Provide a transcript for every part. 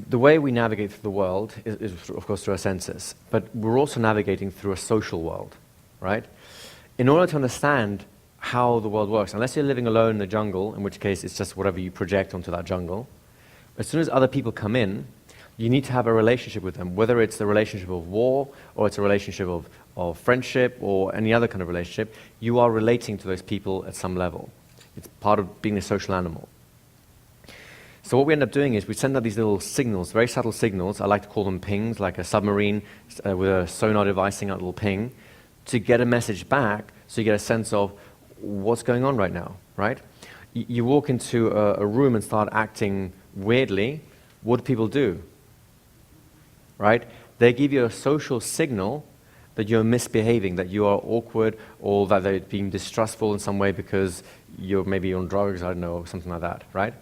The way we navigate through the world is, of course, through our senses, but we're also navigating through a social world, right? In order to understand how the world works, unless you're living alone in the jungle, in which case it's just whatever you project onto that jungle, as soon as other people come in, you need to have a relationship with them, whether it's a relationship of war or it's a relationship of friendship or any other kind of relationship. You are relating to those people at some level. It's part of being a social animal. So what we end up doing is we send out these little signals, very subtle signals. I like to call them pings, like a submarine with a sonar device sending out a little ping, to get a message back so you get a sense of what's going on right now, right? You walk into a room and start acting weirdly. What do people do? Right? They give you a social signal that you're misbehaving, that you are awkward, or that they're being distrustful in some way because you're maybe on drugs, I don't know, or something like that, right?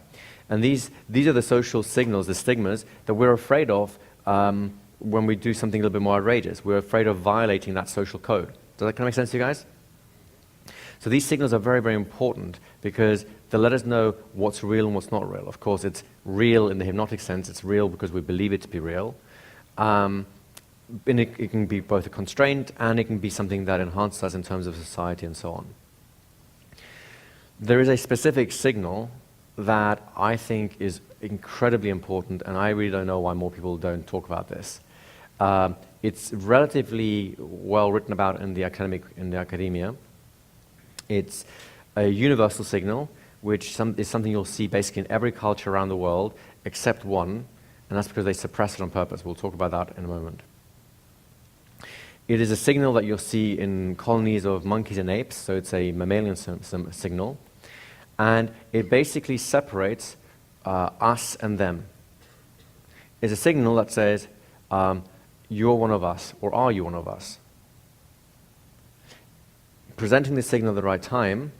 And these are the social signals, the stigmas, that we're afraid of when we do something a little bit more outrageous. We're afraid of violating that social code. Does that kind of make sense to you guys? So these signals are very, very important because they let us know what's real and what's not real. Of course, it's real in the hypnotic sense. It's real because we believe it to be real. And it can be both a constraint and it can be something that enhances us in terms of society and so on. There is a specific signal that I think is incredibly important, and I really don't know why more people don't talk about this. It's relatively well written about in the academia. It's a universal signal, which is something you'll see basically in every culture around the world except one, and that's because they suppress it on purpose. We'll talk about that in a moment. It is a signal that you'll see in colonies of monkeys and apes, so it's a mammalian signal. And it basically separates us and them. It's a signal that says, you're one of us, or are you one of us? Presenting the signal at the right time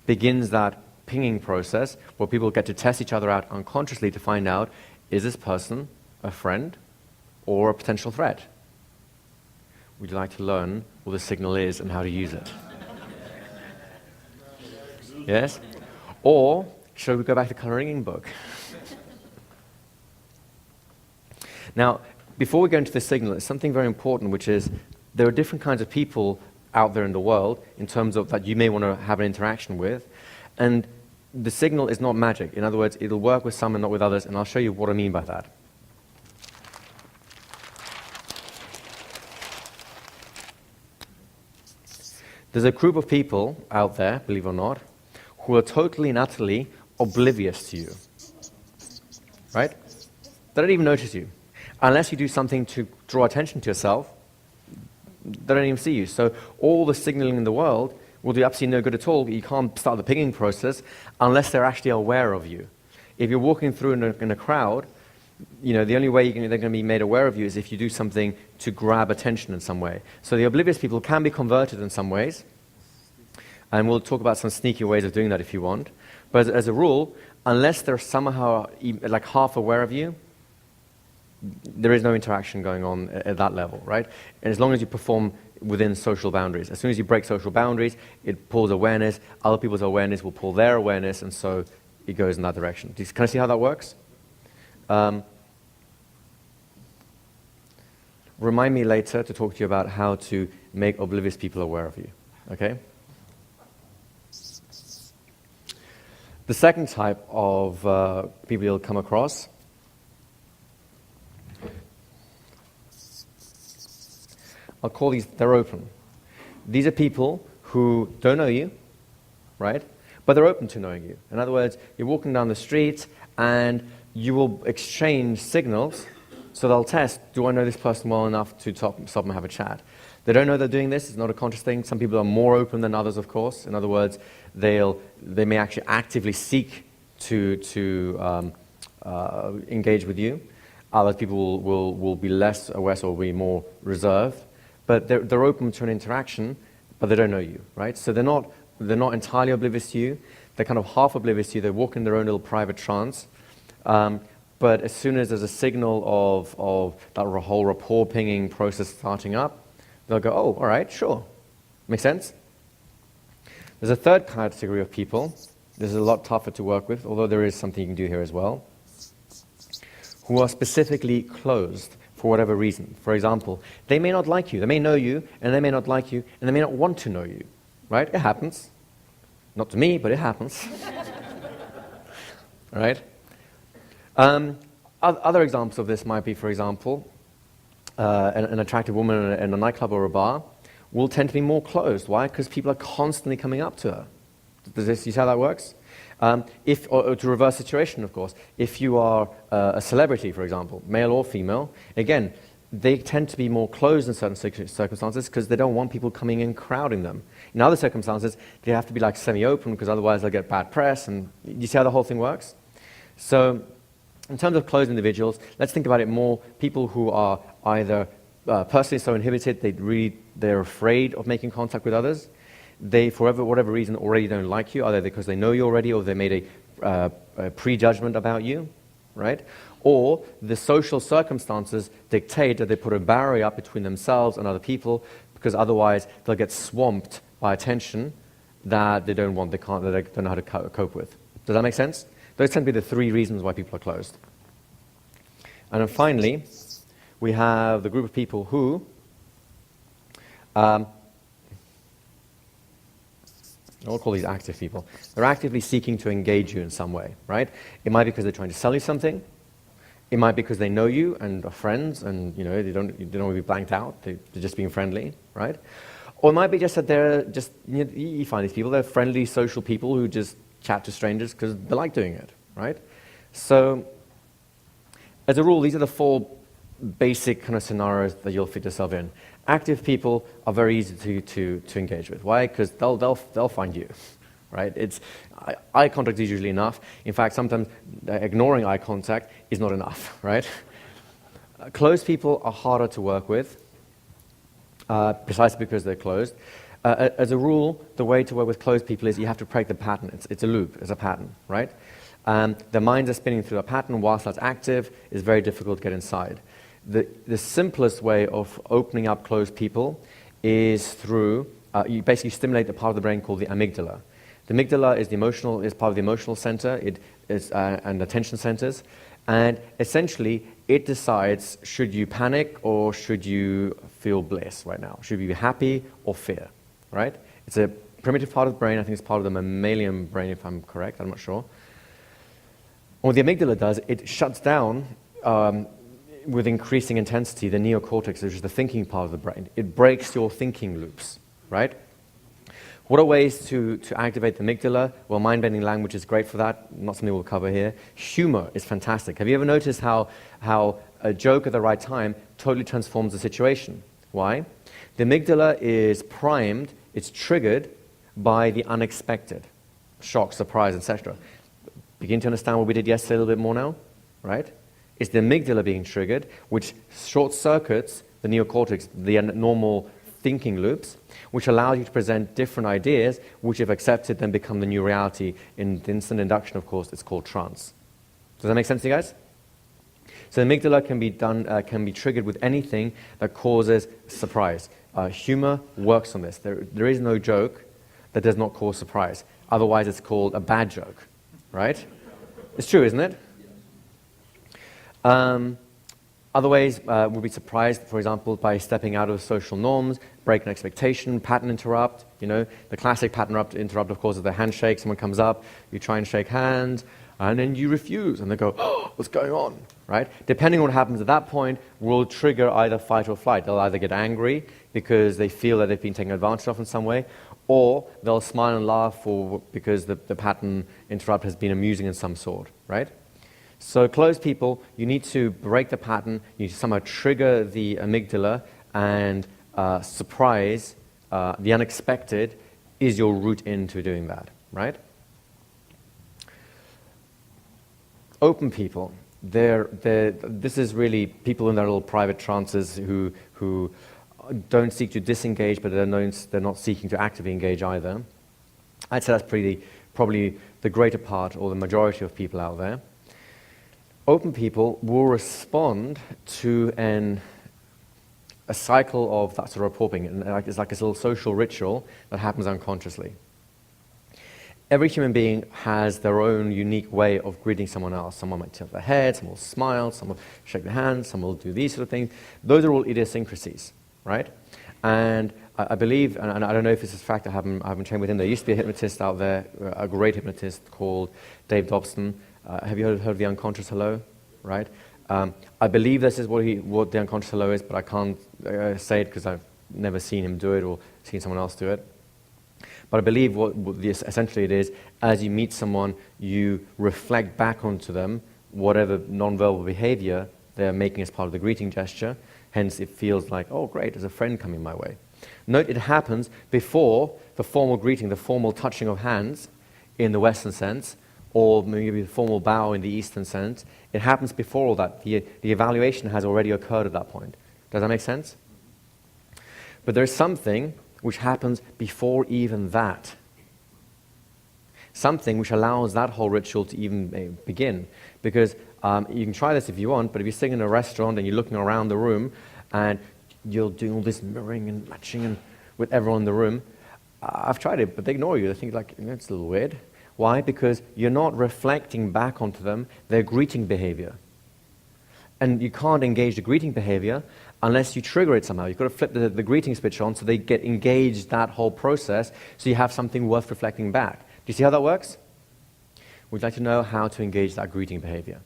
begins that pinging process where people get to test each other out unconsciously to find out, is this person a friend or a potential threat? Would you like to learn what the signal is and how to use it? Yes? Or, shall we go back to the coloring book? Now, before we go into the signal, there's something very important, which is there are different kinds of people out there in the world in terms of that you may want to have an interaction with. And the signal is not magic. In other words, it'll work with some and not with others, and I'll show you what I mean by that. There's a group of people out there, believe it or not, who are totally and utterly oblivious to you, right? They don't even notice you. Unless you do something to draw attention to yourself, they don't even see you. So all the signaling in the world will do absolutely no good at all. You can't start the pinging process unless they're actually aware of you. If you're walking through in a crowd, you know, the only way they're going to be made aware of you is if you do something to grab attention in some way. So the oblivious people can be converted in some ways. And we'll talk about some sneaky ways of doing that if you want. But as a rule, unless they're somehow like half aware of you, there is no interaction going on at that level, right? And as long as you perform within social boundaries. As soon as you break social boundaries, it pulls awareness. Other people's awareness will pull their awareness, and so it goes in that direction. Do you kind of see how that works? Remind me later to talk to you about how to make oblivious people aware of you, okay? The second type of people you'll come across I'll call these, they're open. These are people who don't know you, right? But they're open to knowing you. In other words, you're walking down the street and you will exchange signals, so they'll test, do I know this person well enough to stop and have a chat? They don't know they're doing this, it's not a conscious thing. Some people are more open than others, of course. In other words, they may actually actively seek to engage with you. Other people will be less aware, so will be more reserved. But they're open to an interaction, but they don't know you, right? So they're not entirely oblivious to you. They're kind of half oblivious to you. They walk in their own little private trance. But as soon as there's a signal of that whole rapport pinging process starting up, they'll go, oh, all right, sure. Makes sense? There's a third category of people. This is a lot tougher to work with, although there is something you can do here as well, who are specifically closed for whatever reason. For example, they may not like you. They may know you, and they may not like you, and they may not want to know you. Right? It happens. Not to me, but it happens. Right? Other examples of this might be, for example, an attractive woman in a nightclub or a bar will tend to be more closed. Why? Because people are constantly coming up to her. You see how that works? Or to reverse situation, of course. If you are a celebrity, for example, male or female, again, they tend to be more closed in certain circumstances because they don't want people coming in crowding them. In other circumstances, they have to be like semi-open because otherwise they'll get bad press. And you see how the whole thing works? So in terms of closed individuals, let's think about it more. People who are either personally so inhibited, they're afraid of making contact with others. They, for whatever reason, already don't like you, either because they know you already or they made a prejudgment about you, right? Or the social circumstances dictate that they put a barrier up between themselves and other people because otherwise they'll get swamped by attention that they don't want, that they don't know how to cope with. Does that make sense? Those tend to be the three reasons why people are closed. And then finally, we have the group of people who I'll call these active people. They're actively seeking to engage you in some way, right? It might be because they're trying to sell you something. It might be because they know you and are friends and, they don't want to be blanked out. They're just being friendly, right? Or it might be just that they're just, you find these people, they're friendly, social people who just chat to strangers because they like doing it, right? So, as a rule, these are the four basic kind of scenarios that you'll fit yourself in. Active people are very easy to engage with. Why? Because they'll find you, right? Eye contact is usually enough. In fact, sometimes ignoring eye contact is not enough, right? Closed people are harder to work with, precisely because they're closed. As a rule, the way to work with closed people is you have to break the pattern. It's a loop, it's a pattern, right? Their minds are spinning through a pattern whilst that's active. It's very difficult to get inside. The simplest way of opening up closed people is through, you basically stimulate the part of the brain called the amygdala. The amygdala is part of the emotional center and attention centers. And essentially, it decides, should you panic or should you feel bliss right now? Should you be happy or fear, right? It's a primitive part of the brain. I think it's part of the mammalian brain, if I'm correct. I'm not sure. What the amygdala does, it shuts down with increasing intensity the neocortex, which is the thinking part of the brain. It breaks your thinking loops, right? What are ways to activate the amygdala? Well, mind-bending language is great for that. Not something we'll cover here. Humor is fantastic. Have you ever noticed how a joke at the right time totally transforms the situation? Why? The amygdala is primed, it's triggered by the unexpected. Shock, surprise, etc. Begin to understand what we did yesterday a little bit more now, right? It's the amygdala being triggered, which short-circuits the neocortex, the normal thinking loops, which allows you to present different ideas, which if accepted then become the new reality. In instant induction, of course, it's called trance. Does that make sense to you guys? So the amygdala can be triggered with anything that causes surprise. Humor works on this. There is no joke that does not cause surprise. Otherwise, it's called a bad joke, right? It's true, isn't it? Other ways would be surprised, for example, by stepping out of social norms, break an expectation, pattern interrupt. The classic pattern interrupt, of course, is the handshake. Someone comes up, you try and shake hands, and then you refuse, and they go, "Oh, what's going on?" Right? Depending on what happens at that point, will trigger either fight or flight. They'll either get angry because they feel that they've been taken advantage of in some way, or they'll smile and laugh because the pattern interrupt has been amusing in some sort, right? So closed people, you need to break the pattern, you need to somehow trigger the amygdala, and surprise, the unexpected, is your route into doing that, right? Open people, this is really people in their little private trances who don't seek to disengage, but they're not seeking to actively engage either. I'd say that's probably the greater part or the majority of people out there. Open people will respond to a cycle of that sort of reporting. And it's like this little social ritual that happens unconsciously. Every human being has their own unique way of greeting someone else. Someone might tilt their head, some will smile, some will shake their hands, some will do these sort of things. Those are all idiosyncrasies, right? And I believe, and I don't know if this is a fact, I haven't trained with him. There used to be a hypnotist out there, a great hypnotist called Dave Dobson. Have you heard of the unconscious hello, right? I believe this is what the unconscious hello is, but I can't say it because I've never seen him do it or seen someone else do it. But I believe essentially it is, as you meet someone, you reflect back onto them whatever non-verbal behavior they're making as part of the greeting gesture. Hence, it feels like, oh, great, there's a friend coming my way. Note, it happens before the formal greeting, the formal touching of hands in the Western sense, or maybe the formal bow in the Eastern sense. It happens before all that. The evaluation has already occurred at that point. Does that make sense? But there's something which happens before even that. Something which allows that whole ritual to even begin. Because you can try this if you want, but if you're sitting in a restaurant and you're looking around the room and you're doing all this mirroring and matching and with everyone in the room, I've tried it, but they ignore you. They think like, it's a little weird. Why? Because you're not reflecting back onto them their greeting behavior. And you can't engage the greeting behavior unless you trigger it somehow. You've got to flip the greeting switch on so they get engaged that whole process so you have something worth reflecting back. Do you see how that works? We'd like to know how to engage that greeting behavior.